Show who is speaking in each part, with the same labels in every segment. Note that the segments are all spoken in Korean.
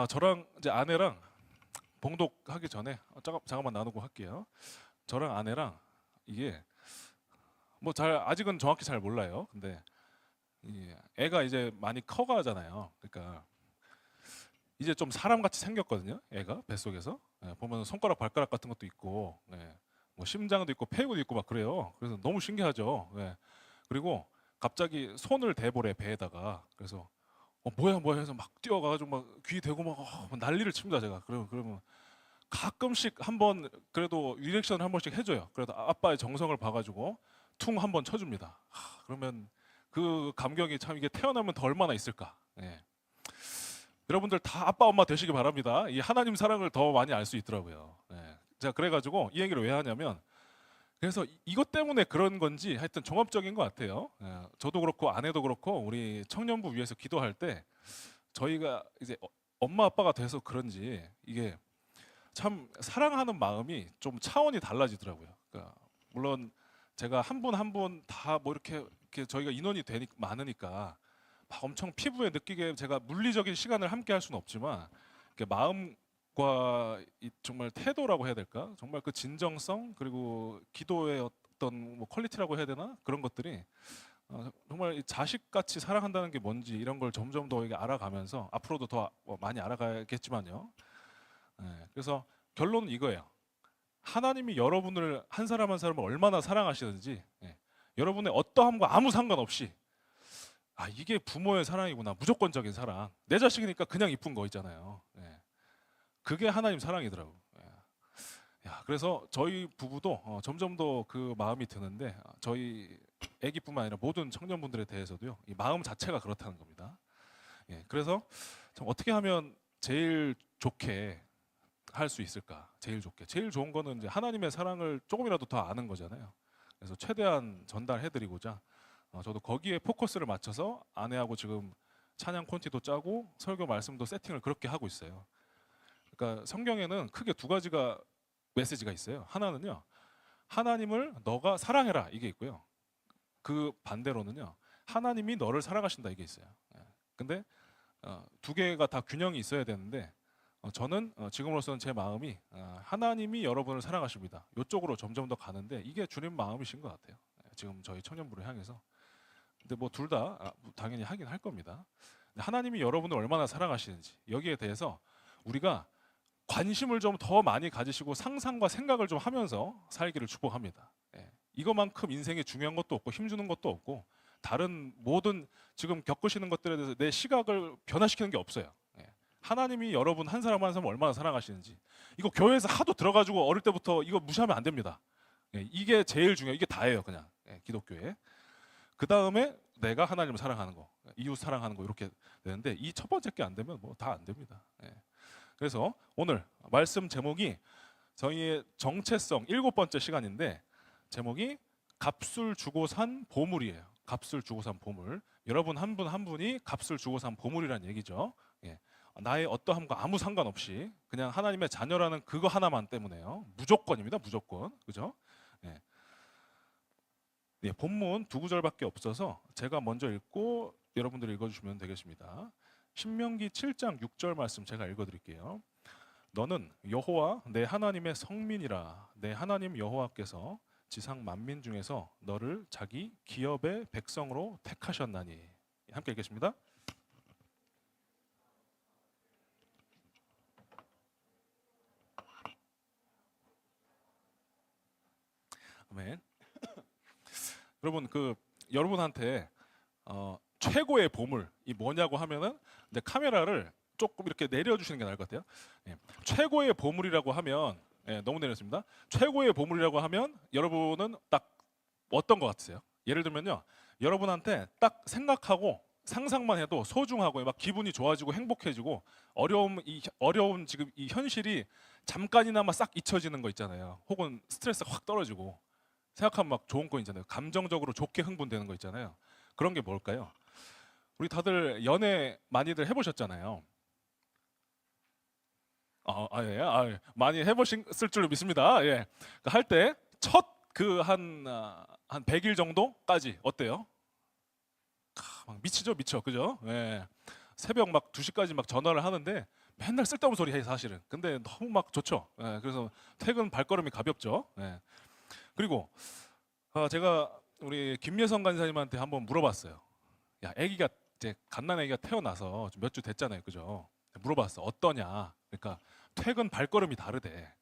Speaker 1: 저랑 이제 아내랑 봉독하기 전에 잠깐만 나누고 할게요. 저랑 아내랑 이게 뭐 잘 아직은 정확히 잘 몰라요. 근데 이 애가 이제 많이 커가잖아요. 그러니까 이제 좀 사람같이 생겼거든요. 애가 뱃속에서 보면 손가락 발가락 같은 것도 있고, 뭐 심장도 있고 폐구도 있고 막 그래요. 그래서 너무 신기하죠. 그리고 갑자기 손을 대보래 배에다가. 그래서 뭐야 뭐야 해서 막 뛰어가가지고 막 귀 대고 막 난리를 칩니다 제가. 그러면 가끔씩 한번 그래도 리액션을 한 번씩 해줘요. 그래도 아빠의 정성을 봐가지고 퉁 한 번 쳐줍니다. 그러면 그 감격이 참 이게 태어나면 더 얼마나 있을까. 여러분들 다 아빠 엄마 되시기 바랍니다. 이 하나님 사랑을 더 많이 알 수 있더라고요. 제가 그래가지고 이 얘기를 왜 하냐면 그래서 이것 때문에 그런 건지 하여튼 종합적인 것 같아요. 저도 그렇고 아내도 그렇고 우리 청년부 위해서 기도할 때 저희가 이제 엄마 아빠가 돼서 그런지 이게 참 사랑하는 마음이 좀 차원이 달라지더라고요. 그러니까 물론 제가 한 분 한 분 다 뭐 이렇게 저희가 인원이 많으니까 막 엄청 피부에 느끼게 제가 물리적인 시간을 함께 할 수는 없지만 이렇게 마음과 이 정말 태도라고 해야 될까? 정말 그 진정성 그리고 기도의 어떤 뭐 퀄리티라고 해야 되나? 그런 것들이 정말 이 자식같이 사랑한다는 게 뭔지 이런 걸 점점 더 이게 알아가면서 앞으로도 더 많이 알아가겠지만요. 그래서 결론은 이거예요. 하나님이 여러분을 한 사람 한 사람을 얼마나 사랑하시는지 여러분의 어떠함과 아무 상관없이 이게 부모의 사랑이구나. 무조건적인 사랑. 내 자식이니까 그냥 이쁜 거 있잖아요. 그게 하나님 사랑이더라고. 그래서 저희 부부도 점점 더 그 마음이 드는데 저희 아기뿐만 아니라 모든 청년분들에 대해서도요. 이 마음 자체가 그렇다는 겁니다. 그래서 참 어떻게 하면 제일 좋게 할 수 있을까? 제일 좋게. 제일 좋은 거는 이제 하나님의 사랑을 조금이라도 더 아는 거잖아요. 그래서 최대한 전달해드리고자 저도 거기에 포커스를 맞춰서 아내하고 지금 찬양 콘티도 짜고 설교 말씀도 세팅을 그렇게 하고 있어요. 그러니까 성경에는 크게 두 가지가 메시지가 있어요. 하나는요, 하나님을 너가 사랑해라 이게 있고요. 그 반대로는요, 하나님이 너를 사랑하신다 이게 있어요. 근데 두 개가 다 균형이 있어야 되는데 저는 지금으로서는 제 마음이 하나님이 여러분을 사랑하십니다. 이쪽으로 점점 더 가는데 이게 주님 마음이신 것 같아요. 지금 저희 청년부를 향해서. 근데 뭐 둘 다 당연히 하긴 할 겁니다. 하나님이 여러분을 얼마나 사랑하시는지 여기에 대해서 우리가 관심을 좀 더 많이 가지시고 상상과 생각을 좀 하면서 살기를 축복합니다. 이것만큼 인생에 중요한 것도 없고 힘주는 것도 없고 다른 모든 지금 겪으시는 것들에 대해서 내 시각을 변화시키는 게 없어요. 하나님이 여러분 한 사람 한 사람 얼마나 사랑하시는지 이거 교회에서 하도 들어가지고 어릴 때부터 이거 무시하면 안 됩니다. 이게 제일 중요해요. 이게 다예요 그냥 기독교에. 그 다음에 내가 하나님을 사랑하는 거, 이웃 사랑하는 거 이렇게 되는데 이 첫 번째 게 안 되면 뭐 다 안 됩니다. 그래서 오늘 말씀 제목이 저희의 정체성 일곱 번째 시간인데 제목이 값을 주고 산 보물이에요. 값을 주고 산 보물. 여러분 한 분 한 분이 값을 주고 산 보물이란 얘기죠. 나의 어떠함과 아무 상관없이 그냥 하나님의 자녀라는 그거 하나만 때문에요. 무조건입니다. 무조건. 그죠? 예. 본문 두 구절밖에 없어서 제가 먼저 읽고 여러분들이 읽어주시면 되겠습니다. 신명기 7장 6절 말씀 제가 읽어드릴게요. 너는 여호와 내 하나님의 성민이라. 내 하나님 여호와께서 지상 만민 중에서 너를 자기 기업의 백성으로 택하셨나니. 함께 읽겠습니다. 아멘. 여러분 여러분한테 최고의 보물이 뭐냐고 하면은 근데 카메라를 조금 이렇게 내려주시는 게 나을 것 같아요. 최고의 보물이라고 하면 너무 내렸습니다. 최고의 보물이라고 하면 여러분은 딱 어떤 것 같으세요? 예를 들면요, 여러분한테 딱 생각하고 상상만 해도 소중하고 막 기분이 좋아지고 행복해지고 어려운 지금 이 현실이 잠깐이나마 싹 잊혀지는 거 있잖아요. 혹은 스트레스가 확 떨어지고 생각하면 막 좋은 거 있잖아요. 감정적으로 좋게 흥분되는 거 있잖아요. 그런 게 뭘까요? 우리 다들 연애 많이들 해보셨잖아요. 예. 많이 해보셨을 줄로 믿습니다. 예. 할 때 첫 한 100일 정도까지 어때요? 막 미치죠, 미쳐. 그죠? 예. 새벽 막 2시까지 막 전화를 하는데 맨날 쓸데없는 소리 해 사실은. 근데 너무 막 좋죠. 예, 그래서 퇴근 발걸음이 가볍죠. 예. 그리고 제가 우리 김예성 간사님한테 한번 물어봤어요. 야, 아기가 이제 갓난 아기가 태어나서 몇 주 됐잖아요, 그죠? 물어봤어. 어떠냐? 그러니까 퇴근 발걸음이 다르대.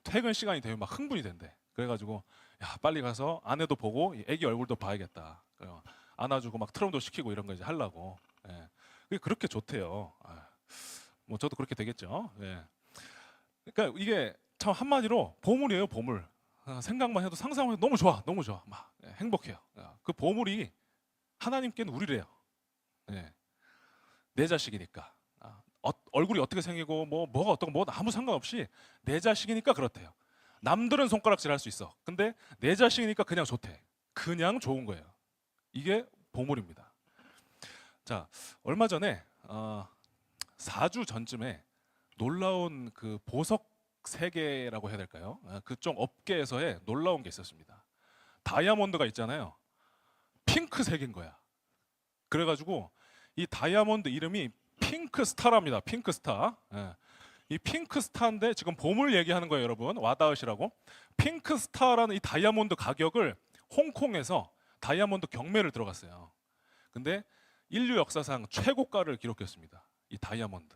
Speaker 1: 퇴근 시간이 되면 막 흥분이 된대. 그래가지고 야, 빨리 가서 아내도 보고 이 아기 얼굴도 봐야겠다. 그래요. 안아주고 막 트럼도 시키고 이런 거 이제 하려고. 예. 그게 그렇게 좋대요. 뭐 저도 그렇게 되겠죠. 예. 그러니까 이게 참 한마디로 보물이에요, 보물. 생각만 해도 상상만 해도 너무 좋아, 너무 좋아, 막 행복해요. 그 보물이 하나님께는 우리래요. 예. 내 자식이니까. 얼굴이 어떻게 생기고 뭐가 어떤 뭐 아무 상관없이 내 자식이니까 그렇대요. 남들은 손가락질 할 수 있어. 근데 내 자식이니까 그냥 좋대. 그냥 좋은 거예요. 이게 보물입니다. 자, 얼마 전에 4주 전쯤에 놀라운 그 보석 세계라고 해야 될까요? 그쪽 업계에서의 놀라운 게 있었습니다. 다이아몬드가 있잖아요. 핑크색인 거야. 그래가지고 이 다이아몬드 이름이 핑크스타랍니다. 핑크스타. 예. 이 핑크스타인데 지금 보물 얘기하는 거예요, 여러분. 와닿으시라고. 핑크스타라는 이 다이아몬드 가격을 홍콩에서 다이아몬드 경매를 들어갔어요. 근데 인류 역사상 최고가를 기록했습니다. 이 다이아몬드.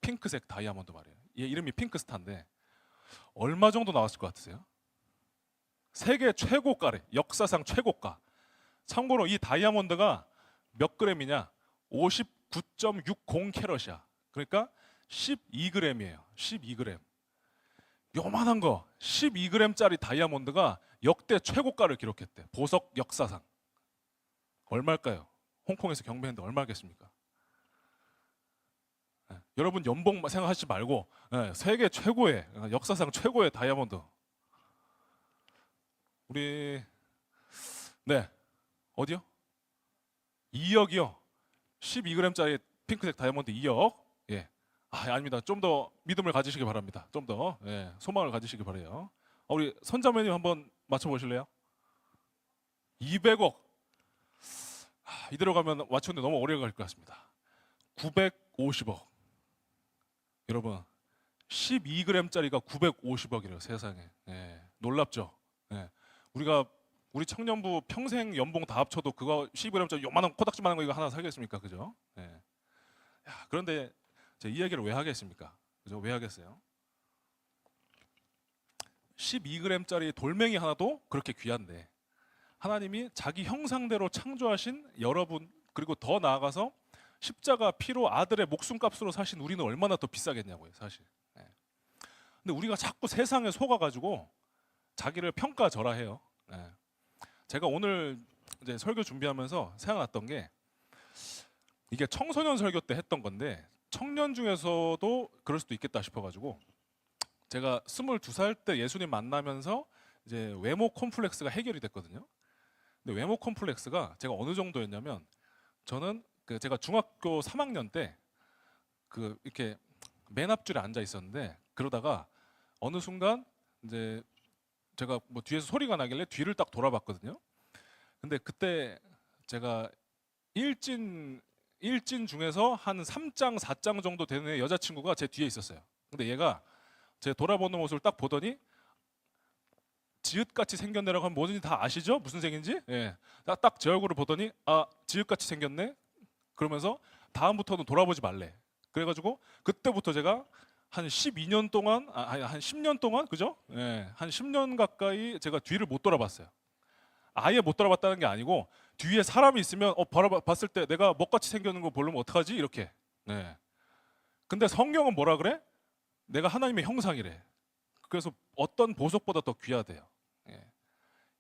Speaker 1: 핑크색 다이아몬드 말이에요. 얘 이름이 핑크스타인데 얼마 정도 나왔을 것 같으세요? 세계 최고가래. 역사상 최고가. 참고로 이 다이아몬드가 몇 그램이냐? 59.60 캐럿이야. 그러니까 12g이에요. 12g. 요만한 거 12g짜리 다이아몬드가 역대 최고가를 기록했대. 보석 역사상. 얼마일까요? 홍콩에서 경매했는데 얼마겠습니까? 여러분 연봉 생각하지 말고 세계 최고의 역사상 최고의 다이아몬드. 우리 네 어디요? 2억이요. 12g짜리 핑크색 다이아몬드 2억. 예. 아닙니다. 좀 더 믿음을 가지시기 바랍니다. 좀 더 소망을 가지시기 바래요. 우리 선자매님 한번 맞춰보실래요? 200억. 이대로 가면 맞추는데 너무 오래 갈 것 같습니다. 950억. 여러분 12g짜리가 950억이래요. 세상에. 놀랍죠? 우리 청년부 평생 연봉 다 합쳐도 그거 12g짜리 요만한 코딱지만한 거 이거 하나 사겠습니까? 그죠? 그런데 이 얘기를 왜 하겠습니까? 그죠? 왜 하겠어요? 12g짜리 돌멩이 하나도 그렇게 귀한데 하나님이 자기 형상대로 창조하신 여러분 그리고 더 나아가서 십자가 피로 아들의 목숨값으로 사신 우리는 얼마나 더 비싸겠냐고요, 사실. 근데 우리가 자꾸 세상에 속아가지고 자기를 평가절하해요. 제가 오늘 이제 설교 준비하면서 생각났던 게 이게 청소년 설교 때 했던 건데 청년 중에서도 그럴 수도 있겠다 싶어가지고 제가 22살 때 예수님 만나면서 이제 외모 콤플렉스가 해결이 됐거든요. 근데 외모 콤플렉스가 제가 어느 정도였냐면 저는 제가 중학교 3학년 때 이렇게 맨 앞줄에 앉아 있었는데 그러다가 어느 순간 이제 제가 뭐 뒤에서 소리가 나길래 뒤를 딱 돌아봤거든요. 근데 그때 제가 일진 중에서 한 3장, 4장 정도 되는 여자친구가 제 뒤에 있었어요. 근데 얘가 제 돌아보는 모습을 딱 보더니 지읒같이 생겼네라고 하면 뭐든지 다 아시죠? 무슨 색인지? 딱 제 얼굴을 보더니 지읒같이 생겼네? 그러면서 다음부터는 돌아보지 말래. 그래가지고 그때부터 제가 한 12년 동안, 한 10년 동안, 그죠? 한 10년 가까이 제가 뒤를 못 돌아봤어요. 아예 못 돌아봤다는 게 아니고 뒤에 사람이 있으면 봤을 때 내가 먹같이 생겼는 거 보려면 어떡하지? 이렇게. 근데 성경은 뭐라 그래? 내가 하나님의 형상이래. 그래서 어떤 보석보다 더 귀하대요.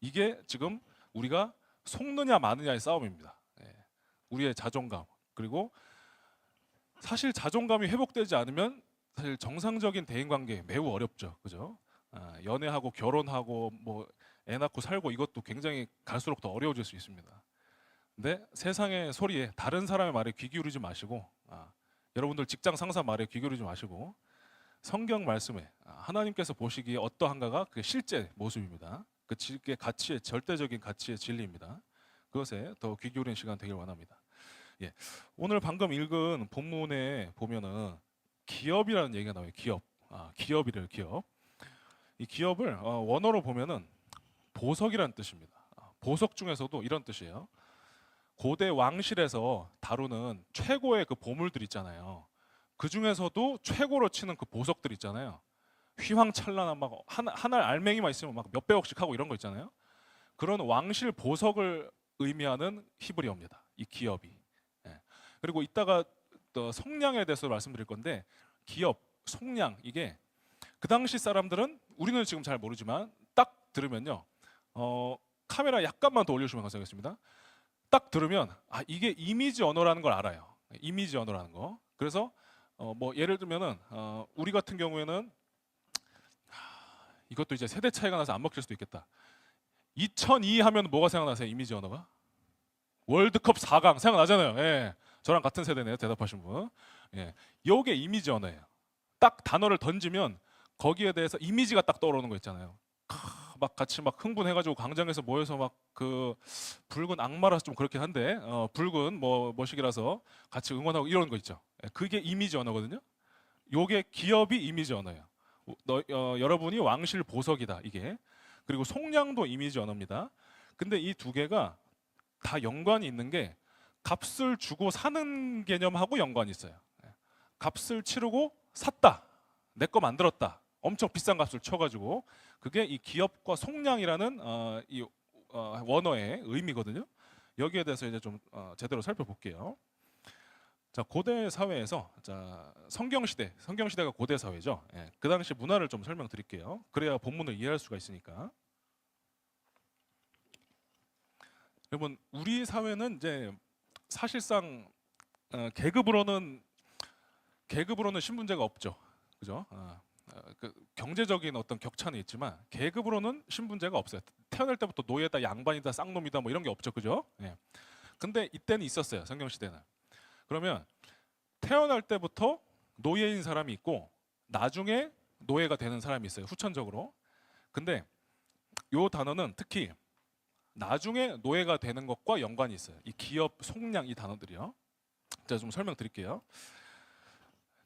Speaker 1: 이게 지금 우리가 속느냐 마느냐의 싸움입니다. 우리의 자존감. 그리고 사실 자존감이 회복되지 않으면 사실 정상적인 대인관계 매우 어렵죠. 그죠? 연애하고 결혼하고 뭐 애 낳고 살고 이것도 굉장히 갈수록 더 어려워질 수 있습니다. 근데 세상의 소리에 다른 사람의 말에 귀 기울이지 마시고 여러분들 직장 상사 말에 귀 기울이지 마시고 성경 말씀에 하나님께서 보시기에 어떠한가가 그 실제 모습입니다. 그 가치의 절대적인 가치의 진리입니다. 그것에 더 귀 기울이는 시간 되길 원합니다. 오늘 방금 읽은 본문에 보면은 기업이라는 얘기가 나와요. 기업. 기업이래요. 기업. 이 기업을 원어로 보면은 보석이라는 뜻입니다. 보석 중에서도 이런 뜻이에요. 고대 왕실에서 다루는 최고의 그 보물들 있잖아요. 그 중에서도 최고로 치는 그 보석들 있잖아요. 휘황찬란한 막 한 알 알맹이만 있으면 막 몇백억씩 하고 이런 거 있잖아요. 그런 왕실 보석을 의미하는 히브리어입니다. 이 기업이. 예. 그리고 이따가 또 속량에 대해서 말씀드릴 건데 기업, 속량 이게 그 당시 사람들은 우리는 지금 잘 모르지만 딱 들으면요. 카메라 약간만 더 올려주시면 감사하겠습니다. 딱 들으면 이게 이미지 언어라는 걸 알아요. 이미지 언어라는 거. 그래서 뭐 예를 들면은 우리 같은 경우에는 이것도 이제 세대 차이가 나서 안 먹힐 수도 있겠다. 2002 하면 뭐가 생각나세요? 이미지 언어가? 월드컵 4강 생각나잖아요. 예. 저랑 같은 세대네요. 대답하신 분. 예. 요게 이미지 언어예요. 딱 단어를 던지면 거기에 대해서 이미지가 딱 떠오르는 거 있잖아요. 막 같이 막 흥분해가지고 광장에서 모여서 막 그 붉은 악마라서 좀 그렇긴 한데 붉은 뭐 머시기라서 같이 응원하고 이런 거 있죠. 예. 그게 이미지 언어거든요. 요게 기업이 이미지 언어예요. 여러분이 왕실 보석이다 이게. 그리고 속량도 이미지 언어입니다. 근데 이 두 개가 다 연관이 있는 게 값을 주고 사는 개념하고 연관이 있어요. 예. 값을 치르고 샀다. 내 거 만들었다. 엄청 비싼 값을 쳐가지고 그게 이 기업과 속량이라는 이 원어의 의미거든요. 여기에 대해서 이제 좀 제대로 살펴볼게요. 자, 고대 사회에서 성경 시대가 고대 사회죠. 예, 그 당시 문화를 좀 설명드릴게요. 그래야 본문을 이해할 수가 있으니까. 여러분, 우리 사회는 이제 사실상 계급으로는 신분제가 없죠. 그죠? 그 경제적인 어떤 격차는 있지만 계급으로는 신분제가 없어요. 태어날 때부터 노예다, 양반이다, 쌍놈이다 뭐 이런 게 없죠. 그죠? 예. 근데 이때는 있었어요. 성경 시대는. 그러면 태어날 때부터 노예인 사람이 있고 나중에 노예가 되는 사람이 있어요. 후천적으로. 근데 요 단어는 특히 나중에 노예가 되는 것과 연관이 있어요. 이 기업, 속량 이 단어들이요. 제가 좀 설명드릴게요.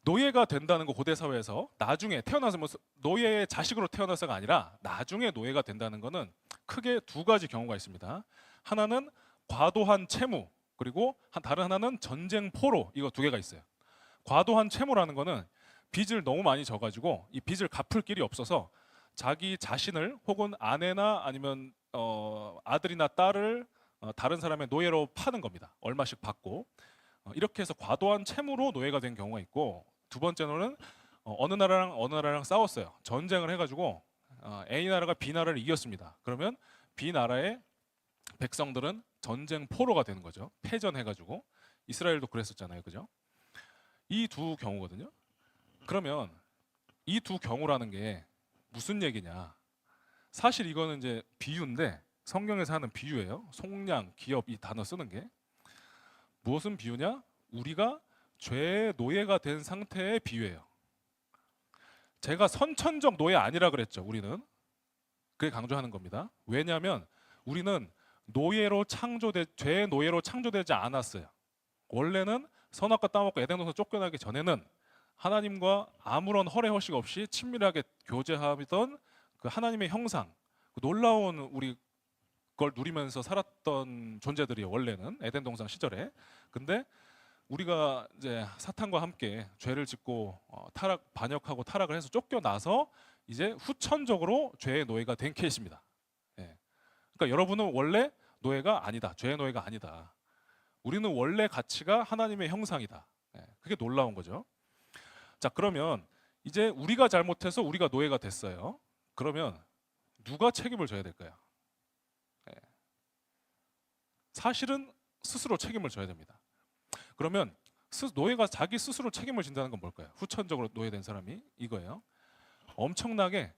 Speaker 1: 노예가 된다는 거 고대 사회에서 나중에 태어나서 뭐 노예의 자식으로 태어나서가 아니라 나중에 노예가 된다는 거는 크게 두 가지 경우가 있습니다. 하나는 과도한 채무, 그리고 다른 하나는 전쟁 포로. 이거 두 개가 있어요. 과도한 채무라는 거는 빚을 너무 많이 져가지고 이 빚을 갚을 길이 없어서 자기 자신을 혹은 아내나 아니면 아들이나 딸을 다른 사람의 노예로 파는 겁니다. 얼마씩 받고 이렇게 해서 과도한 채무로 노예가 된 경우가 있고, 두 번째로는 어느 나라랑 싸웠어요. 전쟁을 해가지고 A 나라가 B 나라를 이겼습니다. 그러면 B 나라의 백성들은 전쟁 포로가 되는 거죠. 패전해가지고. 이스라엘도 그랬었잖아요, 그죠? 이 두 경우거든요. 그러면 이 두 경우라는 게 무슨 얘기냐? 사실 이거는 이제 비유인데 성경에서 하는 비유예요. 속량, 기업 이 단어 쓰는 게 무엇은 비유냐? 우리가 죄의 노예가 된 상태의 비유예요. 제가 선천적 노예 아니라 그랬죠. 우리는 그게 강조하는 겁니다. 왜냐하면 우리는 죄의 노예로 창조되지 않았어요. 원래는 선악과 따먹고 에덴 동산 쫓겨나기 전에는 하나님과 아무런 허례 허식 없이 친밀하게 교제하던 그 하나님의 형상, 그 놀라운 우리 걸 누리면서 살았던 존재들이에요. 원래는 에덴 동산 시절에. 근데 우리가 이제 사탄과 함께 죄를 짓고 반역하고 타락을 해서 쫓겨나서 이제 후천적으로 죄의 노예가 된 케이스입니다. 예. 그러니까 여러분은 원래 노예가 아니다. 죄의 노예가 아니다. 우리는 원래 가치가 하나님의 형상이다. 예. 그게 놀라운 거죠. 자, 그러면 이제 우리가 잘못해서 우리가 노예가 됐어요. 그러면 누가 책임을 져야 될까요? 예. 사실은 스스로 책임을 져야 됩니다. 그러면 노예가 자기 스스로 책임을 진다는 건 뭘까요? 후천적으로 노예된 사람이 이거예요. 엄청나게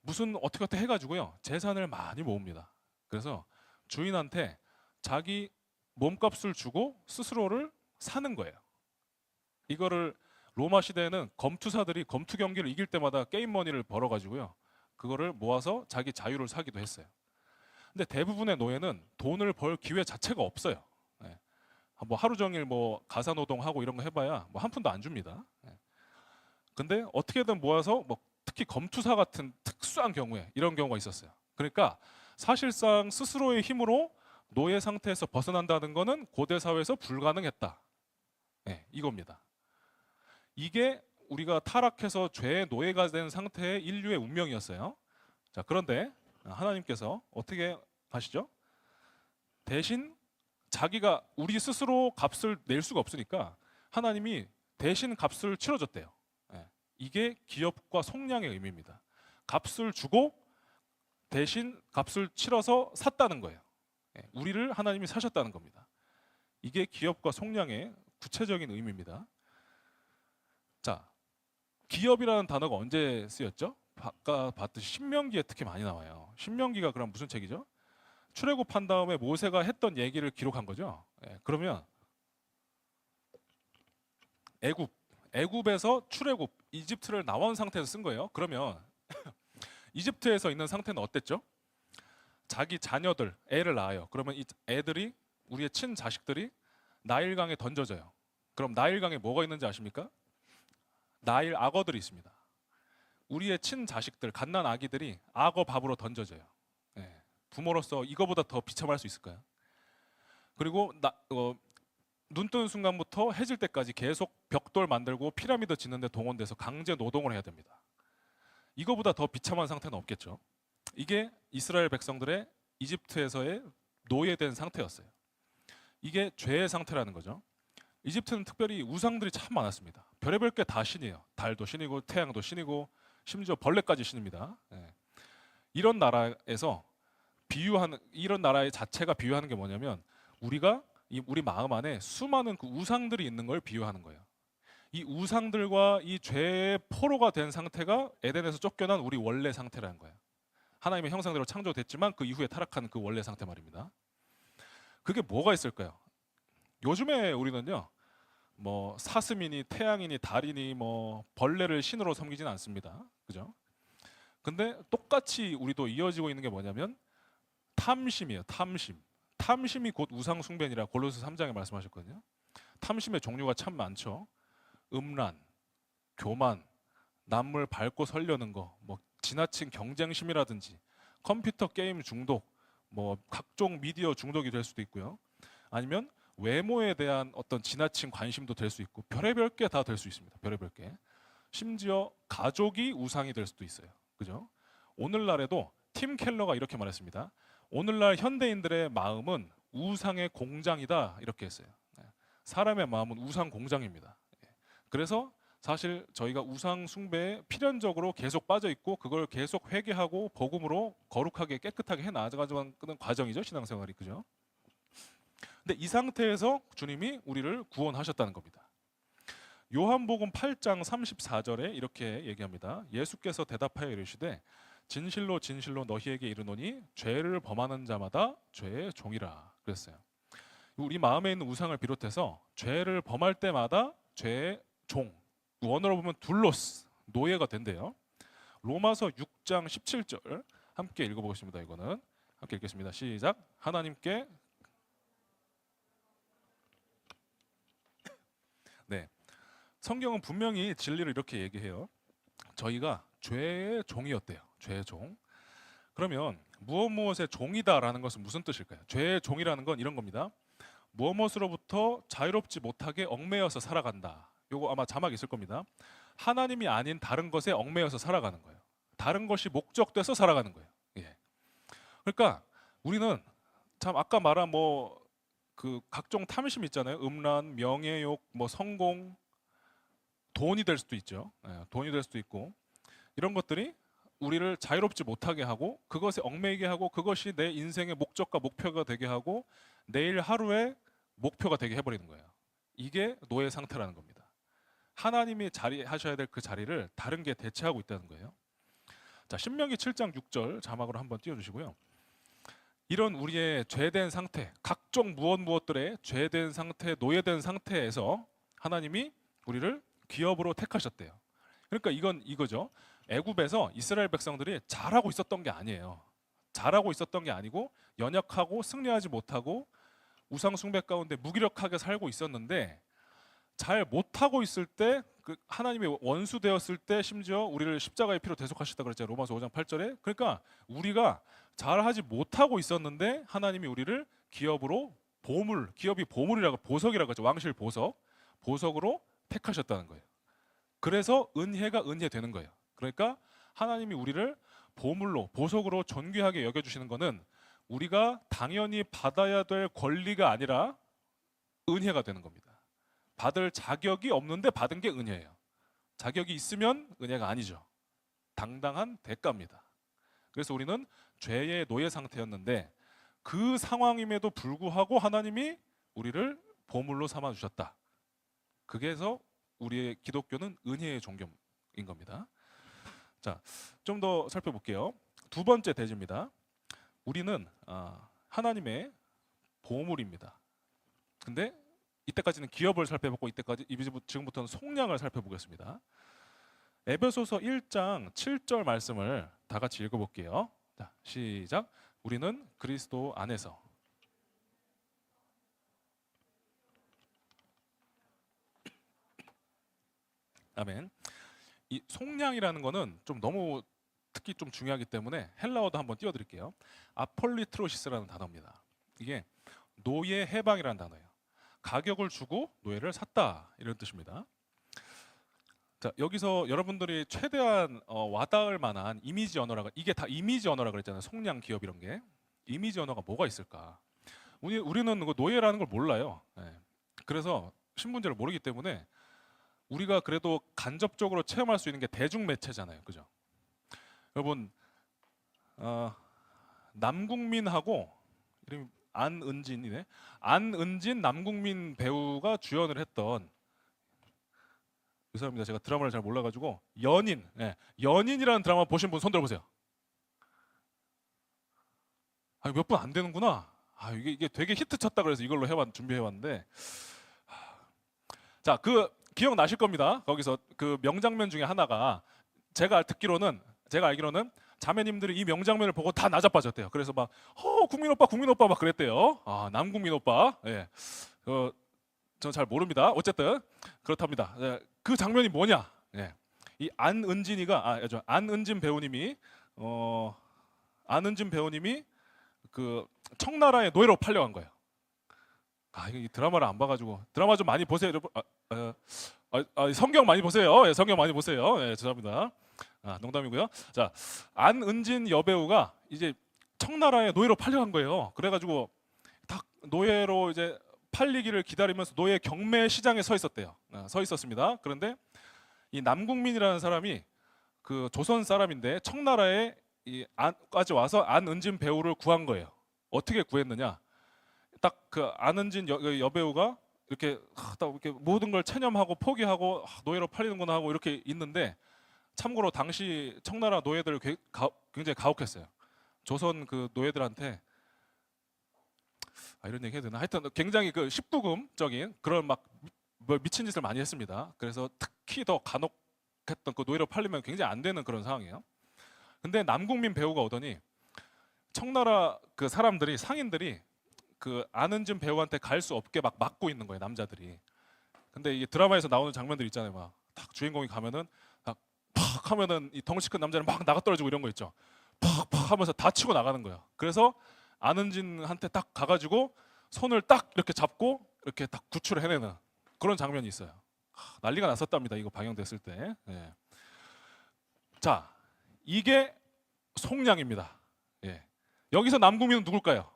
Speaker 1: 무슨 어떻게 해가지고요 재산을 많이 모읍니다. 그래서 주인한테 자기 몸값을 주고 스스로를 사는 거예요. 이거를 로마 시대에는 검투사들이 검투 경기를 이길 때마다 게임 머니를 벌어가지고요 그거를 모아서 자기 자유를 사기도 했어요. 근데 대부분의 노예는 돈을 벌 기회 자체가 없어요. 뭐 하루 종일 뭐 가사 노동하고 이런 거 해봐야 뭐 한 푼도 안 줍니다. 근데 어떻게든 모아서 뭐 특히 검투사 같은 특수한 경우에 이런 경우가 있었어요. 그러니까 사실상 스스로의 힘으로 노예 상태에서 벗어난다는 것은 고대 사회에서 불가능했다. 네, 이겁니다. 이게 우리가 타락해서 죄의 노예가 된 상태의 인류의 운명이었어요. 자, 그런데 하나님께서 어떻게 하시죠? 대신 자기가 우리 스스로 값을 낼 수가 없으니까 하나님이 대신 값을 치러줬대요. 예, 이게 기업과 속량의 의미입니다. 값을 주고 대신 값을 치러서 샀다는 거예요. 예, 우리를 하나님이 사셨다는 겁니다. 이게 기업과 속량의 구체적인 의미입니다. 자, 기업이라는 단어가 언제 쓰였죠? 아까 봤듯이 신명기에 특히 많이 나와요. 신명기가 그럼 무슨 책이죠? 출애굽한 다음에 모세가 했던 얘기를 기록한 거죠. 예, 그러면 애굽에서 출애굽, 이집트를 나온 상태에서 쓴 거예요. 그러면 이집트에서 있는 상태는 어땠죠? 자기 자녀들, 애를 낳아요. 그러면 이 애들이 우리의 친자식들이 나일강에 던져져요. 그럼 나일강에 뭐가 있는지 아십니까? 나일 악어들이 있습니다. 우리의 친자식들, 갓난 아기들이 악어 밥으로 던져져요. 예, 부모로서 이거보다 더 비참할 수 있을까요? 그리고 눈 뜨는 순간부터 해질 때까지 계속 벽돌 만들고 피라미드 짓는데 동원돼서 강제 노동을 해야 됩니다. 이거보다 더 비참한 상태는 없겠죠. 이게 이스라엘 백성들의 이집트에서의 노예된 상태였어요. 이게 죄의 상태라는 거죠. 이집트는 특별히 우상들이 참 많았습니다. 별의별 게 다 신이에요. 달도 신이고 태양도 신이고 심지어 벌레까지 신입니다. 예. 이런 나라에서 이런 나라의 자체가 비유하는 게 뭐냐면 우리 마음 안에 수많은 그 우상들이 있는 걸 비유하는 거예요. 이 우상들과 이 죄의 포로가 된 상태가 에덴에서 쫓겨난 우리 원래 상태라는 거예요. 하나님의 형상대로 창조됐지만 그 이후에 타락한 그 원래 상태 말입니다. 그게 뭐가 있을까요? 요즘에 우리는요, 뭐 사슴이니 태양이니 달이니 뭐 벌레를 신으로 섬기진 않습니다. 그죠? 근데 똑같이 우리도 이어지고 있는 게 뭐냐면 탐심이에요. 탐심이 곧 우상 숭배니라 골로새 3장에 말씀하셨거든요. 탐심의 종류가 참 많죠. 음란, 교만, 남을 밟고 설려는 거, 뭐 지나친 경쟁심이라든지 컴퓨터 게임 중독, 뭐 각종 미디어 중독이 될 수도 있고요. 아니면 외모에 대한 어떤 지나친 관심도 될 수 있고 별의별 게 다 될 수 있습니다. 별의별 게. 심지어 가족이 우상이 될 수도 있어요. 그죠? 오늘날에도 팀 켈러가 이렇게 말했습니다. 오늘날 현대인들의 마음은 우상의 공장이다 이렇게 했어요. 사람의 마음은 우상 공장입니다. 그래서 사실 저희가 우상 숭배에 필연적으로 계속 빠져 있고 그걸 계속 회개하고 복음으로 거룩하게 깨끗하게 해 나가는 과정이죠. 신앙생활이. 그죠? 근데 이 상태에서 주님이 우리를 구원하셨다는 겁니다. 요한복음 8장 34절에 이렇게 얘기합니다. 예수께서 대답하여 이르시되 진실로 진실로 너희에게 이르노니 죄를 범하는 자마다 죄의 종이라 그랬어요. 우리 마음에 있는 우상을 비롯해서 죄를 범할 때마다 죄의 종, 원어로 보면 둘로스, 노예가 된대요. 로마서 6장 17절 함께 읽어보겠습니다. 이거는 함께 읽겠습니다. 시작. 하나님께 네, 성경은 분명히 진리를 이렇게 얘기해요. 저희가 죄의 종이었대요. 죄의 종. 그러면 무엇의 종이다라는 것은 무슨 뜻일까요? 죄의 종이라는 건 이런 겁니다. 무엇으로부터 자유롭지 못하게 얽매여서 살아간다. 요거 아마 자막 있을 겁니다. 하나님이 아닌 다른 것에 얽매여서 살아가는 거예요. 다른 것이 목적돼서 살아가는 거예요. 예. 그러니까 우리는 참 아까 말한 뭐 그 각종 탐심 있잖아요. 음란, 명예욕, 뭐 성공, 돈이 될 수도 있죠. 예, 돈이 될 수도 있고 이런 것들이 우리를 자유롭지 못하게 하고 그것에 얽매이게 하고 그것이 내 인생의 목적과 목표가 되게 하고 내일 하루의 목표가 되게 해버리는 거예요. 이게 노예 상태라는 겁니다. 하나님이 자리하셔야 될 그 자리를 다른 게 대체하고 있다는 거예요. 자, 신명기 7장 6절 자막으로 한번 띄워주시고요. 이런 우리의 죄된 상태, 각종 무엇들의 죄된 상태, 노예된 상태에서 하나님이 우리를 기업으로 택하셨대요. 그러니까 이건 이거죠. 애굽에서 이스라엘 백성들이 잘하고 있었던 게 아니에요. 잘하고 있었던 게 아니고 연약하고 승리하지 못하고 우상 숭배 가운데 무기력하게 살고 있었는데 잘 못하고 있을 때, 그 하나님의 원수 되었을 때 심지어 우리를 십자가의 피로 대속하셨다 그랬잖아요. 로마서 5장 8절에. 그러니까 우리가 잘하지 못하고 있었는데 하나님이 우리를 기업으로 보물, 기업이 보물이라고, 보석이라고 하죠. 왕실 보석, 보석으로 택하셨다는 거예요. 그래서 은혜가 은혜 되는 거예요. 그러니까 하나님이 우리를 보물로, 보석으로 존귀하게 여겨주시는 것은 우리가 당연히 받아야 될 권리가 아니라 은혜가 되는 겁니다. 받을 자격이 없는데 받은 게 은혜예요. 자격이 있으면 은혜가 아니죠. 당당한 대가입니다. 그래서 우리는 죄의 노예 상태였는데 그 상황임에도 불구하고 하나님이 우리를 보물로 삼아 주셨다. 그게서 우리의 기독교는 은혜의 종교인 겁니다. 자, 좀 더 살펴볼게요. 두 번째 대지입니다. 우리는 하나님의 보물입니다. 근데 이때까지는 기업을 살펴보고 지금부터는 속량을 살펴보겠습니다. 에베소서 1장 7절 말씀을 다 같이 읽어볼게요. 자, 시작. 우리는 그리스도 안에서 아멘. 이 속량이라는 거는 좀 너무 특히 좀 중요하기 때문에 헬라어도 한번 띄워드릴게요. 아폴리트로시스라는 단어입니다. 이게 노예 해방이라는 단어예요. 가격을 주고 노예를 샀다 이런 뜻입니다. 자, 여기서 여러분들이 최대한 와닿을 만한 이미지 언어라가, 이게 다 이미지 언어라 그랬잖아요. 속량 기업 이런 게. 이미지 언어가 뭐가 있을까? 우리는 노예라는 걸 몰라요. 네. 그래서 신분제를 모르기 때문에 우리가 그래도 간접적으로 체험할 수 있는 게 대중 매체잖아요. 그죠? 여러분, 남궁민하고, 이름이 안은진이네. 안은진 남궁민 배우가 주연을 했던, 죄송합니다. 제가 드라마를 잘 몰라가지고, 연인, 네. 연인이라는 드라마 보신 분 손 들어보세요. 몇 분 안 되는구나. 이게 되게 히트 쳤다 그래서 이걸로 준비해봤는데, 자, 그 기억나실 겁니다. 거기서 그 명장면 중에 하나가, 제가 알기로는 자매님들이 이 명장면을 보고 다 나자빠졌대요. 그래서 막 국민 오빠 막 그랬대요. 남국민 오빠. 예. 전 잘 모릅니다. 어쨌든 그렇답니다. 예. 그 장면이 뭐냐? 예. 이 안은진 배우님이 그 청나라의 노예로 팔려간 거예요. 이 드라마를 안 봐가지고, 드라마 좀 많이 보세요, 여러분. 성경 많이 보세요. 예, 성경 많이 보세요. 예, 죄송합니다. 농담이고요. 자, 안은진 여배우가 이제 청나라의 노예로 팔려간 거예요. 그래가지고 딱 노예로 이제 팔리기를 기다리면서 노예 경매 시장에 서 있었대요. 서 있었습니다. 그런데 이 남궁민이라는 사람이 그 조선 사람인데 청나라에 까지 와서 안은진 배우를 구한 거예요. 어떻게 구했느냐? 딱 그 안은진 여배우가 이렇게 모든 걸 체념하고 포기하고 노예로 팔리는구나 하고 이렇게 있는데, 참고로 당시 청나라 노예들 굉장히 가혹했어요. 조선 그 노예들한테 이런 얘기 해야 되나? 하여튼 굉장히 그 19금적인 그런 막 미친 짓을 많이 했습니다. 그래서 특히 더 간혹했던, 그 노예로 팔리면 굉장히 안 되는 그런 상황이에요. 근데 남궁민 배우가 오더니 청나라 그 상인들이 그 안은진 배우한테 갈 수 없게 막 막고 있는 거예요, 남자들이. 근데 이 드라마에서 나오는 장면들 있잖아요. 막 딱 주인공이 가면은 팍 하면은 이 덩치 큰 남자는 막 나가 떨어지고 이런 거 있죠. 팍팍 하면서 다 치고 나가는 거예요. 그래서 안은진한테 딱 가가지고 손을 딱 이렇게 잡고 이렇게 딱 구출을 해내는 그런 장면이 있어요. 난리가 났었답니다. 이거 방영됐을 때. 예. 자, 이게 속량입니다. 예. 여기서 남궁민은 누굴까요?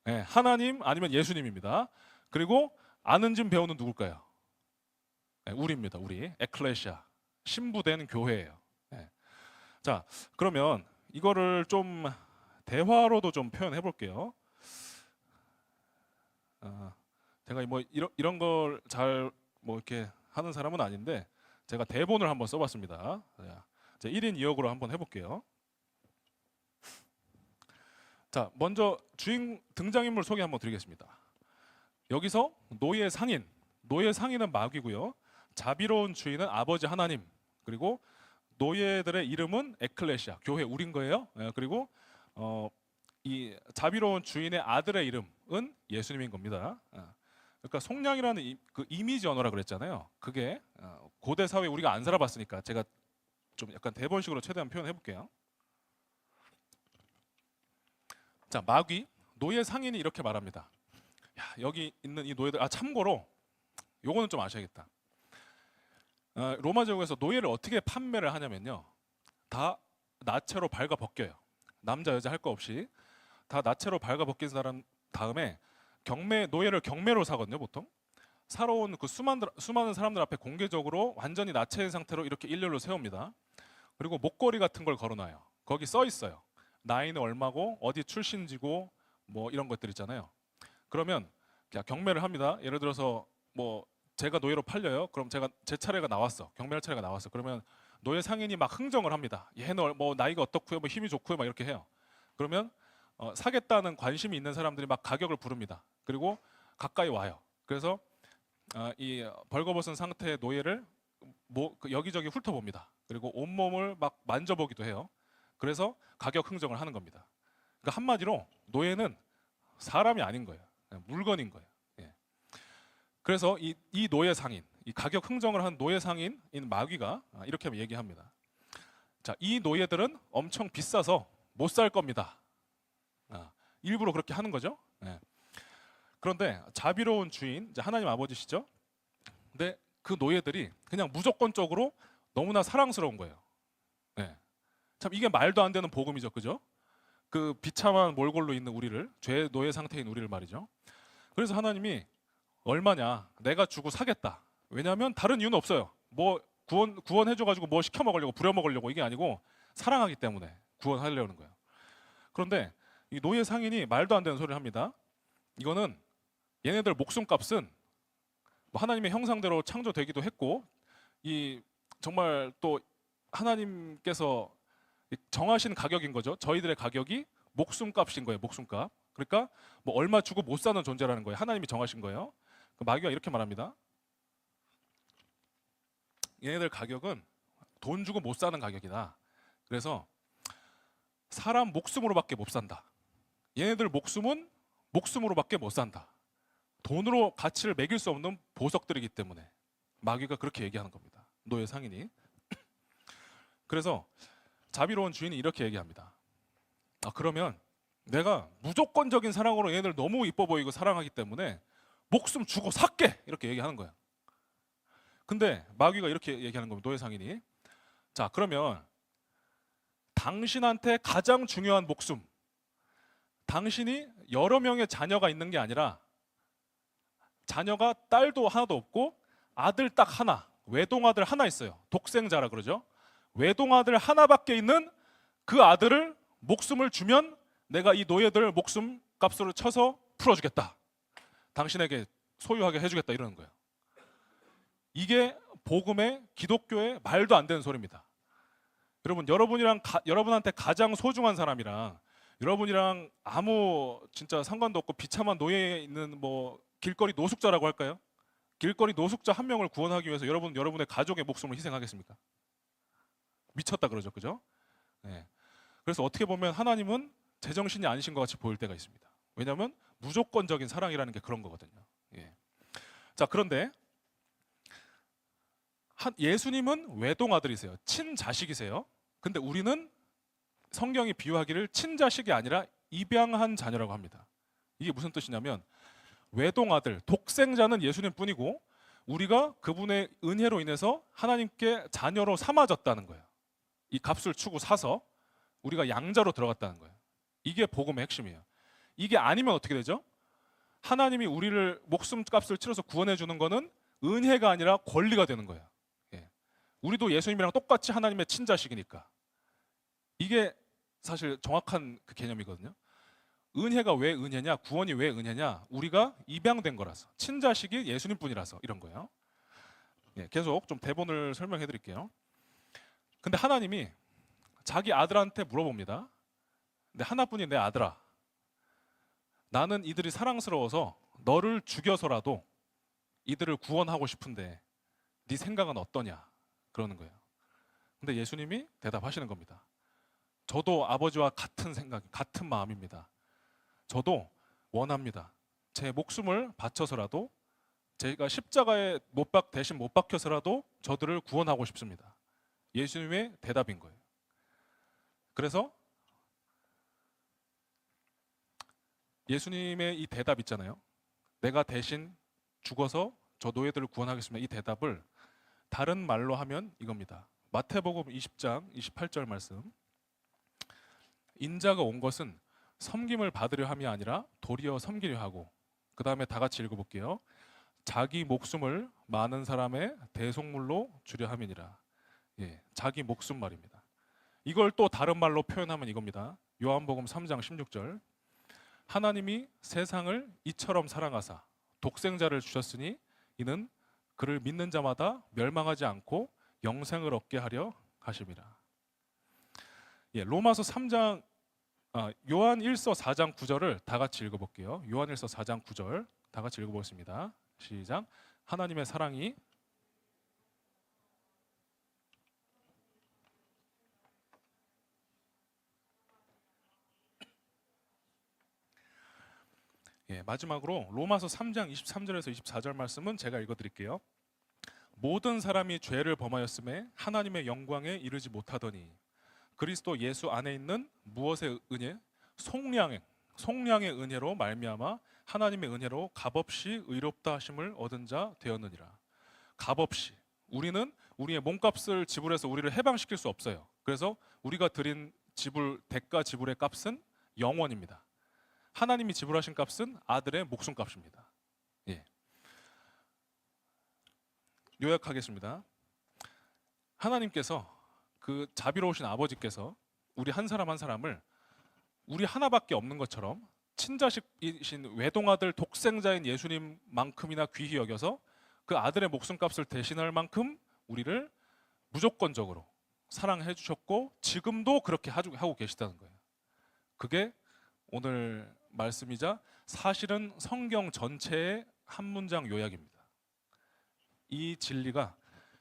Speaker 1: 예, 하나님 아니면 예수님입니다. 그리고 안은진 배우는 누굴까요? 예, 우리입니다. 우리 에클레시아, 신부된 교회예요. 예. 자, 그러면 이거를 좀 대화로도 좀 표현해 볼게요. 제가 뭐 이런 걸 잘 뭐 이렇게 하는 사람은 아닌데 제가 대본을 한번 써봤습니다. 제 1인 2역으로 한번 해볼게요. 자, 먼저 등장인물 소개 한번 드리겠습니다. 여기서 노예 상인은 마귀고요. 자비로운 주인은 아버지 하나님, 그리고 노예들의 이름은 에클레시아, 교회, 우린 거예요. 그리고 이 자비로운 주인의 아들의 이름은 예수님인 겁니다. 그러니까 속량이라는 그 이미지 언어라 그랬잖아요. 그게 고대 사회 우리가 안 살아봤으니까 제가 좀 약간 대본식으로 최대한 표현해 볼게요. 자, 마귀 노예 상인이 이렇게 말합니다. 야, 여기 있는 이 노예들, 참고로 요거는 좀 아셔야겠다. 로마 제국에서 노예를 어떻게 판매를 하냐면요, 다 나체로 발가 벗겨요. 남자 여자 할 거 없이 다 나체로 발가 벗긴 사람 다음에 노예를 경매로 사거든요. 보통 사러 온 그 수많은 사람들 앞에 공개적으로 완전히 나체인 상태로 이렇게 일렬로 세웁니다. 그리고 목걸이 같은 걸 걸어놔요. 거기 써 있어요. 나이는 얼마고 어디 출신지고 뭐 이런 것들 있잖아요. 그러면 경매를 합니다. 예를 들어서 뭐 제가 노예로 팔려요. 그럼 제 차례가 나왔어. 경매할 차례가 나왔어. 그러면 노예 상인이 막 흥정을 합니다. 얘는 뭐 나이가 어떻고요, 뭐 힘이 좋고요, 막 이렇게 해요. 그러면 사겠다는 관심이 있는 사람들이 막 가격을 부릅니다. 그리고 가까이 와요. 그래서 이 벌거벗은 상태의 노예를 여기저기 훑어봅니다. 그리고 온몸을 막 만져보기도 해요. 그래서 가격 흥정을 하는 겁니다. 그러니까 한마디로 노예는 사람이 아닌 거예요. 물건인 거예요. 예. 그래서 이 노예 상인, 이 가격 흥정을 한 노예 상인인 마귀가 이렇게 얘기합니다. 자, 이 노예들은 엄청 비싸서 못 살 겁니다. 일부러 그렇게 하는 거죠. 예. 그런데 자비로운 주인, 이제 하나님 아버지시죠. 근데 그 노예들이 그냥 무조건적으로 너무나 사랑스러운 거예요. 예. 참 이게 말도 안 되는 복음이죠, 그죠? 그 비참한 몰골로 있는 우리를, 죄 노예 상태인 우리를 말이죠. 그래서 하나님이 얼마냐, 내가 주고 사겠다. 왜냐하면 다른 이유는 없어요. 뭐 구원해줘가지고 뭐 시켜 먹으려고, 부려 먹으려고, 이게 아니고 사랑하기 때문에 구원하려는 거예요. 그런데 이 노예 상인이 말도 안 되는 소리를 합니다. 이거는 얘네들 목숨값은 뭐 하나님의 형상대로 창조되기도 했고, 이 정말 또 하나님께서 정하신 가격인 거죠. 저희들의 가격이 목숨값인 거예요. 목숨값. 그러니까 뭐 얼마 주고 못 사는 존재라는 거예요. 하나님이 정하신 거예요. 마귀가 이렇게 말합니다. 얘네들 가격은 돈 주고 못 사는 가격이다. 그래서 사람 목숨으로밖에 못 산다. 얘네들 목숨은 목숨으로밖에 못 산다. 돈으로 가치를 매길 수 없는 보석들이기 때문에 마귀가 그렇게 얘기하는 겁니다. 노예 상인이. 그래서 자비로운 주인이 이렇게 얘기합니다. 그러면 내가 무조건적인 사랑으로 얘네들 너무 이뻐 보이고 사랑하기 때문에 목숨 주고 살게, 이렇게 얘기하는 거예요. 근데 마귀가 이렇게 얘기하는 겁니다. 노예 상인이. 자, 그러면 당신한테 가장 중요한 목숨, 당신이 여러 명의 자녀가 있는 게 아니라 자녀가 딸도 하나도 없고 아들 딱 하나, 외동아들 하나 있어요. 독생자라 그러죠. 외동아들 하나밖에 있는 그 아들을 목숨을 주면 내가 이 노예들 목숨 값으로 쳐서 풀어주겠다. 당신에게 소유하게 해주겠다, 이러는 거예요. 이게 복음의, 기독교의 말도 안 되는 소리입니다. 여러분, 여러분한테 가장 소중한 사람이랑, 여러분이랑 아무 진짜 상관도 없고 비참한 노예에 있는 뭐 길거리 노숙자라고 할까요? 길거리 노숙자 한 명을 구원하기 위해서 여러분의 가족의 목숨을 희생하겠습니까? 미쳤다 그러죠, 그죠? 네. 그래서 어떻게 보면 하나님은 제정신이 아니신 것 같이 보일 때가 있습니다. 왜냐하면 무조건적인 사랑이라는 게 그런 거거든요. 예. 자, 그런데 예수님은 외동아들이세요. 친자식이세요. 근데 우리는 성경이 비유하기를 친자식이 아니라 입양한 자녀라고 합니다. 이게 무슨 뜻이냐면 외동아들, 독생자는 예수님 뿐이고 우리가 그분의 은혜로 인해서 하나님께 자녀로 삼아졌다는 거예요. 이 값을 추고 사서 우리가 양자로 들어갔다는 거예요. 이게 복음의 핵심이에요. 이게 아니면 어떻게 되죠? 하나님이 우리를 목숨값을 치러서 구원해 주는 거는 은혜가 아니라 권리가 되는 거예요. 예. 우리도 예수님이랑 똑같이 하나님의 친자식이니까. 이게 사실 정확한 그 개념이거든요. 은혜가 왜 은혜냐, 구원이 왜 은혜냐, 우리가 입양된 거라서, 친자식이 예수님뿐이라서 이런 거예요. 예, 계속 좀 대본을 설명해 드릴게요. 근데 하나님이 자기 아들한테 물어봅니다. 근데 하나뿐인 내 아들아, 나는 이들이 사랑스러워서 너를 죽여서라도 이들을 구원하고 싶은데 네 생각은 어떠냐, 그러는 거예요. 근데 예수님이 대답하시는 겁니다. 저도 아버지와 같은 생각, 같은 마음입니다. 저도 원합니다. 제 목숨을 바쳐서라도 제가 십자가에 대신 못 박혀서라도 저들을 구원하고 싶습니다. 예수님의 대답인 거예요. 그래서 예수님의 이 대답 있잖아요. 내가 대신 죽어서 저 노예들을 구원하겠습니다. 이 대답을 다른 말로 하면 이겁니다. 마태복음 20장 28절 말씀. 인자가 온 것은 섬김을 받으려 함이 아니라 도리어 섬기려 하고, 그 다음에 다 같이 읽어볼게요. 자기 목숨을 많은 사람의 대속물로 주려 함이니라. 예, 자기 목숨 말입니다. 이걸 또 다른 말로 표현하면 이겁니다. 요한복음 3장 16절. 하나님이 세상을 이처럼 사랑하사 독생자를 주셨으니 이는 그를 믿는 자마다 멸망하지 않고 영생을 얻게 하려 하심이라. 예, 로마서 3장 요한 1서 4장 9절을 다 같이 읽어볼게요. 요한 1서 4장 9절 다 같이 읽어보겠습니다. 시작. 하나님의 사랑이 예, 마지막으로 로마서 3장 23절에서 24절 말씀은 제가 읽어드릴게요. 모든 사람이 죄를 범하였음에 하나님의 영광에 이르지 못하더니 그리스도 예수 안에 있는 무엇의 은혜? 속량의 은혜로 말미암아 하나님의 은혜로 값없이 의롭다 하심을 얻은 자 되었느니라. 값없이. 우리는 우리의 몸값을 지불해서 우리를 해방시킬 수 없어요. 그래서 우리가 드린 대가 지불의 값은 영원입니다. 하나님이 지불하신 값은 아들의 목숨값입니다. 예. 요약하겠습니다. 하나님께서 그 자비로우신 아버지께서 우리 한 사람 한 사람을 우리 하나밖에 없는 것처럼 친자식이신 외동아들 독생자인 예수님만큼이나 귀히 여겨서 그 아들의 목숨값을 대신할 만큼 우리를 무조건적으로 사랑해 주셨고 지금도 그렇게 하고 계시다는 거예요. 그게 오늘 말씀이자 사실은 성경 전체의 한 문장 요약입니다. 이 진리가,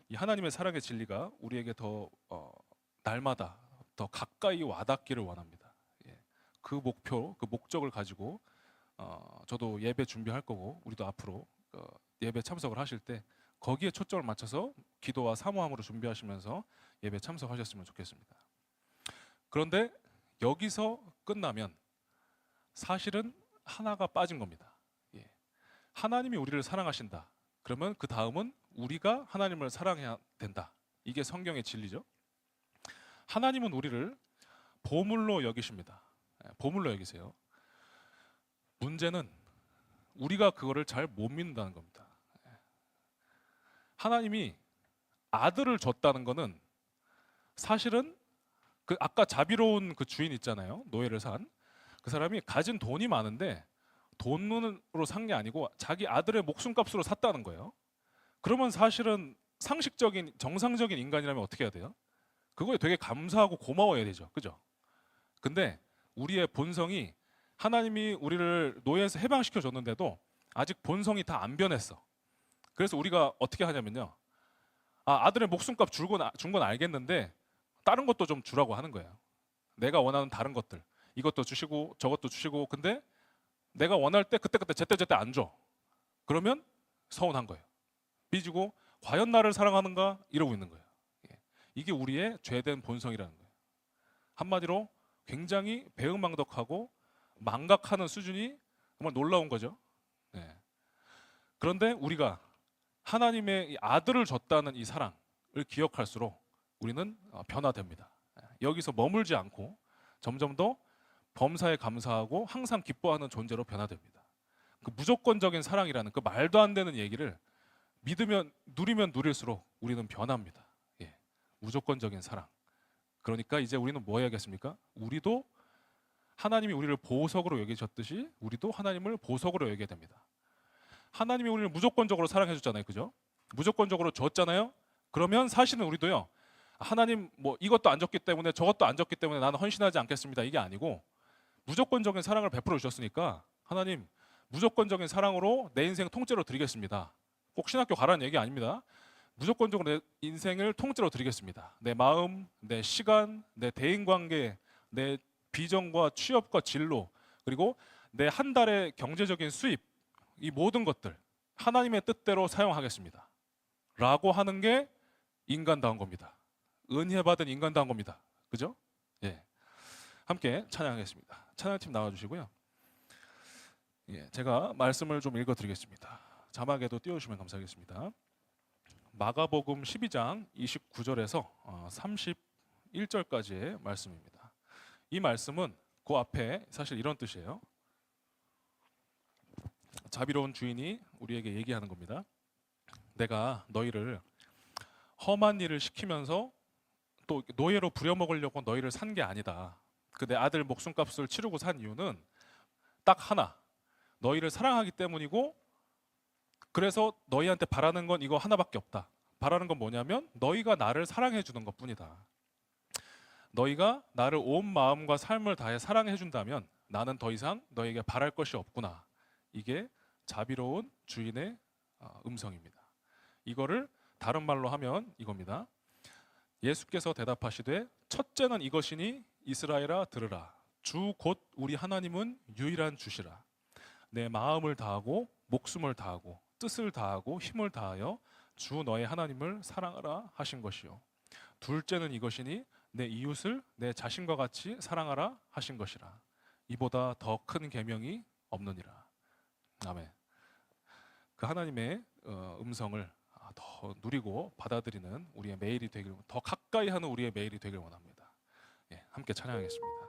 Speaker 1: 이 하나님의 사랑의 진리가 우리에게 더 날마다 더 가까이 와닿기를 원합니다. 예. 그 목표, 그 목적을 가지고 저도 예배 준비할 거고 우리도 앞으로 예배 참석을 하실 때 거기에 초점을 맞춰서 기도와 사모함으로 준비하시면서 예배 참석하셨으면 좋겠습니다. 그런데 여기서 끝나면 사실은 하나가 빠진 겁니다. 예. 하나님이 우리를 사랑하신다. 그러면 그 다음은 우리가 하나님을 사랑해야 된다. 이게 성경의 진리죠. 하나님은 우리를 보물로 여기십니다. 보물로 여기세요. 문제는 우리가 그거를 잘 못 믿는다는 겁니다. 하나님이 아들을 줬다는 거는 사실은 그 아까 자비로운 그 주인 있잖아요. 노예를 산 그 사람이 가진 돈이 많은데 돈으로 산 게 아니고 자기 아들의 목숨값으로 샀다는 거예요. 그러면 사실은 상식적인 정상적인 인간이라면 어떻게 해야 돼요? 그거에 되게 감사하고 고마워해야 되죠. 그죠? 근데 우리의 본성이 하나님이 우리를 노예에서 해방시켜 줬는데도 아직 본성이 다 안 변했어. 그래서 우리가 어떻게 하냐면요. 아들의 목숨값 준 건 알겠는데 다른 것도 좀 주라고 하는 거예요. 내가 원하는 다른 것들. 이것도 주시고 저것도 주시고 근데 내가 원할 때 그때 제때 안 줘. 그러면 서운한 거예요. 삐지고 과연 나를 사랑하는가 이러고 있는 거예요. 이게 우리의 죄된 본성이라는 거예요. 한마디로 굉장히 배은망덕하고 망각하는 수준이 정말 놀라운 거죠. 네. 그런데 우리가 하나님의 아들을 줬다는 이 사랑을 기억할수록 우리는 변화됩니다. 여기서 머물지 않고 점점 더 범사에 감사하고 항상 기뻐하는 존재로 변화됩니다. 그 무조건적인 사랑이라는 그 말도 안 되는 얘기를 누리면 누릴수록 우리는 변합니다. 예. 무조건적인 사랑. 그러니까 이제 우리는 뭐 해야겠습니까? 우리도 하나님이 우리를 보석으로 여기셨듯이 우리도 하나님을 보석으로 여겨야 됩니다. 하나님이 우리를 무조건적으로 사랑해 줬잖아요. 그죠? 무조건적으로 줬잖아요. 그러면 사실은 우리도요. 하나님 뭐 이것도 안 줬기 때문에 저것도 안 줬기 때문에 나는 헌신하지 않겠습니다. 이게 아니고 무조건적인 사랑을 베풀어 주셨으니까 하나님 무조건적인 사랑으로 내 인생 통째로 드리겠습니다. 꼭 신학교 가라는 얘기 아닙니다. 무조건적으로 내 인생을 통째로 드리겠습니다. 내 마음, 내 시간, 내 대인관계, 내 비전과 취업과 진로, 그리고 내 한 달의 경제적인 수입, 이 모든 것들 하나님의 뜻대로 사용하겠습니다. 라고 하는 게 인간다운 겁니다. 은혜 받은 인간다운 겁니다. 그죠? 예. 함께 찬양하겠습니다. 찬양팀 나와주시고요. 예, 제가 말씀을 좀 읽어드리겠습니다. 자막에도 띄워주시면 감사하겠습니다. 마가복음 12장 29절에서 31절까지의 말씀입니다. 이 말씀은 그 앞에 사실 이런 뜻이에요. 자비로운 주인이 우리에게 얘기하는 겁니다. 내가 너희를 험한 일을 시키면서 또 노예로 부려먹으려고 너희를 산 게 아니다. 그 내 아들 목숨값을 치르고 산 이유는 딱 하나. 너희를 사랑하기 때문이고, 그래서 너희한테 바라는 건 이거 하나밖에 없다. 바라는 건 뭐냐면 너희가 나를 사랑해 주는 것뿐이다. 너희가 나를 온 마음과 삶을 다해 사랑해 준다면 나는 더 이상 너희에게 바랄 것이 없구나. 이게 자비로운 주인의 음성입니다. 이거를 다른 말로 하면 이겁니다. 예수께서 대답하시되 첫째는 이것이니 이스라엘아 들으라. 주 곧 우리 하나님은 유일한 주시라. 내 마음을 다하고 목숨을 다하고 뜻을 다하고 힘을 다하여 주 너의 하나님을 사랑하라 하신 것이요. 둘째는 이것이니 내 이웃을 내 자신과 같이 사랑하라 하신 것이라. 이보다 더 큰 계명이 없느니라. 아멘. 그 하나님의 음성을 더 누리고 받아들이는 우리의 매일이 되길, 더 가까이 하는 우리의 매일이 되길 원합니다. 예, 함께 찬양하겠습니다.